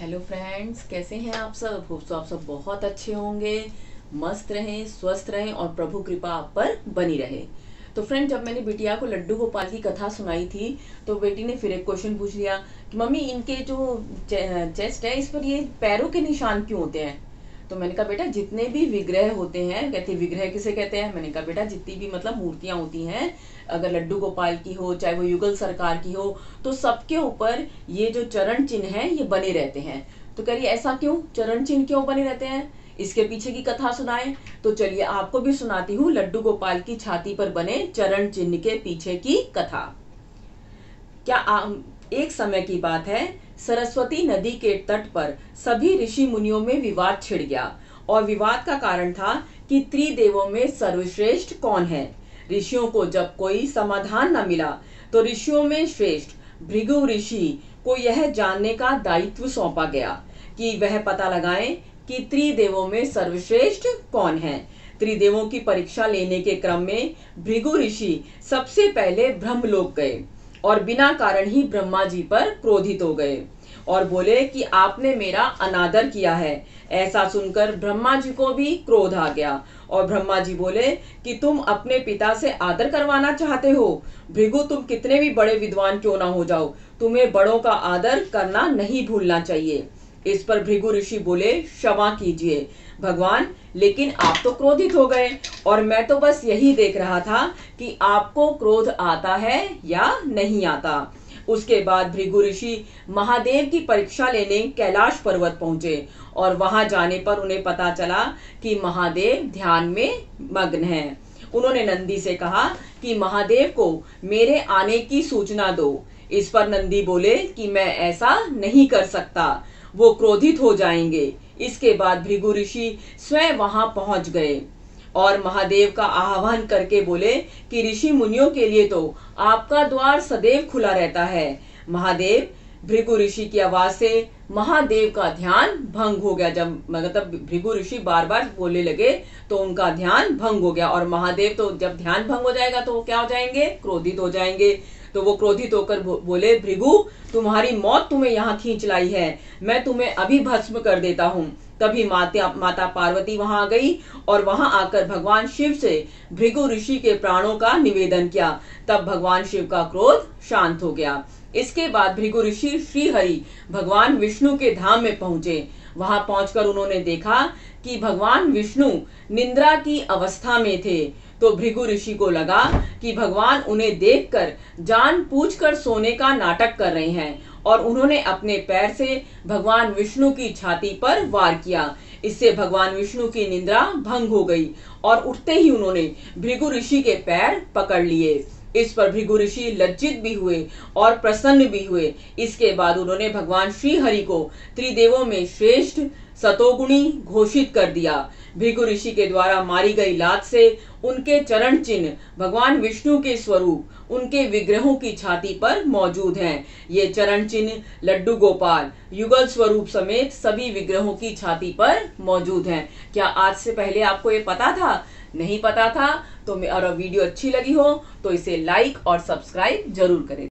Hello friends, कैसे हैं आप सब। होप सो आप सब बहुत अच्छे होंगे, मस्त रहें, स्वस्थ रहें और प्रभु कृपा आप पर बनी रहे। तो फ्रेंड, जब मैंने बिटिया को लड्डू गोपाल की कथा सुनाई थी तो बेटी ने फिर एक क्वेश्चन पूछ लिया कि मम्मी, इनके जो चेस्ट है इस पर ये पैरों के निशान क्यों होते हैं। तो मैंने कहा बेटा, जितने भी विग्रह होते हैं, कहते विग्रह किसे कहते हैं। मैंने कहा बेटा, जितनी भी मतलब मूर्तियां होती हैं, अगर लड्डू गोपाल की हो चाहे वो युगल सरकार की हो, तो सबके ऊपर ये जो चरण चिन्ह है ये बने रहते हैं। तो कह रही ऐसा क्यों, चरण चिन्ह क्यों बने रहते हैं, इसके पीछे की कथा सुनाए। तो चलिए आपको भी सुनाती हूँ लड्डू गोपाल की छाती पर बने चरण चिन्ह के पीछे की कथा। एक समय की बात है, सरस्वती नदी के तट पर सभी ऋषि मुनियों में विवाद छिड़ गया और विवाद का कारण था कि त्रिदेवों में सर्वश्रेष्ठ कौन है। ऋषियों को जब कोई समाधान न मिला तो ऋषियों में श्रेष्ठ भृगु ऋषि को यह जानने का दायित्व सौंपा गया कि वह पता लगाएं कि त्रिदेवों में सर्वश्रेष्ठ कौन है। त्रिदेवों की परीक्षा लेने के क्रम में भृगु ऋषि सबसे पहले ब्रह्मलोक गए और बिना कारण ही ब्रह्मा जी पर क्रोधित हो गए और बोले कि आपने मेरा अनादर किया है। ऐसा सुनकर ब्रह्मा जी को भी क्रोध आ गया और ब्रह्मा जी बोले कि तुम अपने पिता से आदर करवाना चाहते हो। भृगु, तुम कितने भी बड़े विद्वान क्यों ना हो जाओ, तुम्हें बड़ों का आदर करना नहीं भूलना चाहिए। इस पर भृगु ऋषि बोले, क्षमा कीजिए भगवान, लेकिन आप तो क्रोधित हो गए और मैं तो बस यही देख रहा था कि आपको क्रोध आता है या नहीं आता। उसके बाद भृगु ऋषि महादेव की परीक्षा लेने कैलाश पर्वत पहुंचे और वहां जाने पर उन्हें पता चला कि महादेव ध्यान में मग्न हैं। उन्होंने नंदी से कहा कि महादेव को मेरे आने की सूचना दो। इस पर नंदी बोले कि मैं ऐसा नहीं कर सकता, वो क्रोधित हो जाएंगे। इसके बाद भृगु ऋषि स्वयं वहां पहुंच गए और महादेव का आह्वान करके बोले कि ऋषि मुनियों के लिए तो आपका द्वार सदैव खुला रहता है। महादेव, भृगु ऋषि की आवाज से महादेव का ध्यान भंग हो गया। जब मतलब भृगु ऋषि बार बार बोलने लगे तो उनका ध्यान भंग हो गया और महादेव तो जब ध्यान भंग हो जाएगा तो वो क्या हो जाएंगे, क्रोधित हो जाएंगे। तो वो क्रोधित होकर बोले, भृगु, तुम्हारी मौत तुम्हें यहाँ खींच लाई है, मैं तुम्हें अभी भस्म कर देता हूँ। तभी माता पार्वती वहां आ गई और वहां आकर भगवान शिव से भृगु ऋषि के प्राणों का निवेदन किया। तब भगवान शिव का क्रोध शांत हो गया। इसके बाद भृगु ऋषि श्री हरि भगवान विष्णु के धाम में पहुंचे। वहां पहुंचकर उन्होंने देखा कि भगवान विष्णु निद्रा की अवस्था में थे। तो भृगु ऋषि को लगा कि भगवान उन्हें देखकर जानबूझकर सोने का नाटक कर रहे हैं और उन्होंने अपने पैर से भगवान विष्णु की छाती पर वार किया। इससे भगवान विष्णु की निद्रा भंग हो गई और उठते ही उन्होंने भृगु ऋषि के पैर पकड़ लिए। इस पर भृगु ऋषि लज्जित भी हुए और प्रसन्न भी हुए। इसके बाद उन्होंने भगवान श्री हरि को त्रिदेवों में श्रेष्ठ सतोगुणी घोषित कर दिया। भृगु ऋषि के द्वारा मारी गई लात से उनके चरण चिन्ह भगवान विष्णु के स्वरूप उनके विग्रहों की छाती पर मौजूद हैं। ये चरण चिन्ह लड्डू गोपाल युगल स्वरूप समेत सभी विग्रहों की छाती पर मौजूद हैं। क्या आज से पहले आपको ये पता था? नहीं पता था तो और वीडियो अच्छी लगी हो तो इसे लाइक और सब्सक्राइब जरूर करें।